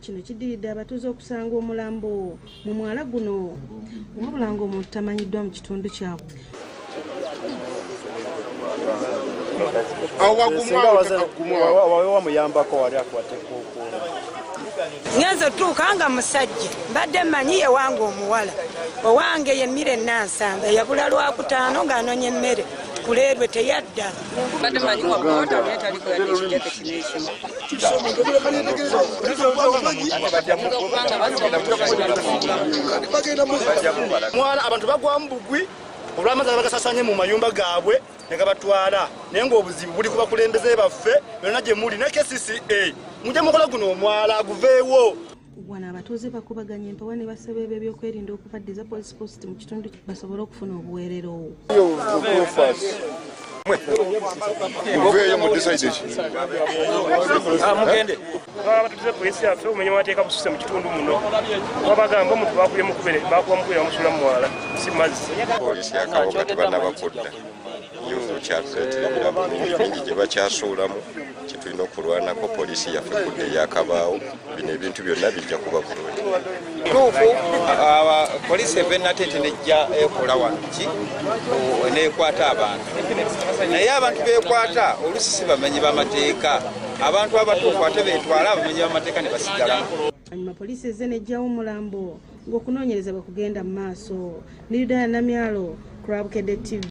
Kino kiddiridde abatuuze okusanga omulambo mu mwala guno wabula ng'omuntu tamanyiddwa mu kitundu kyabwe. Ngenze tuuka nga musajja mbadde mmanyi ye wange omuwala owange ye Mmire Nansamba yabula Lwakutaano ng'anoonya emmere kuleerwe teyadda. Mwana abantu bagwamu bugwi olw'amazzi bagasasanye mu mayumba gaabwe ne gabatwala naye ng'obuzibu buli ku bakulembeze baffe byonna gye muli ne KCCA mujje mukola guno omwala guveewo. Wano abatuuze bakubaganya empawa ne basaba ebyokwerinda okubaddiza police post mu kitundu basobole okufuna obuweerero. Abatuuze poliisi yaffe omenya amateeka bususe mu kitundu muno wabagamba omuntu bakuye mukubere bakuwamukubira bamusula mu mwala si mazzi. Poliisi yakawuka tebannaba kudda yo kyatuleetera bingi gye bakyasuulamu kitulina okulwanako poliisi yaffe kudde yakabaawo bino ebintu byonna bijja kuba bulungi. Tuufu poliisi evenatenti nejja ekola wanki neekwata abantu naye abantu beekwata oluusi si bamenyi b'amateeka abantu abatuufu ate beetwala abamenyi b'amateeka ne basigala. Hanyuma poliisi ezze nejjawo omulambo ng'okunoonyereza bwe kugenda mu maaso. Ni Yudaya Namyalo, Club Kede TV.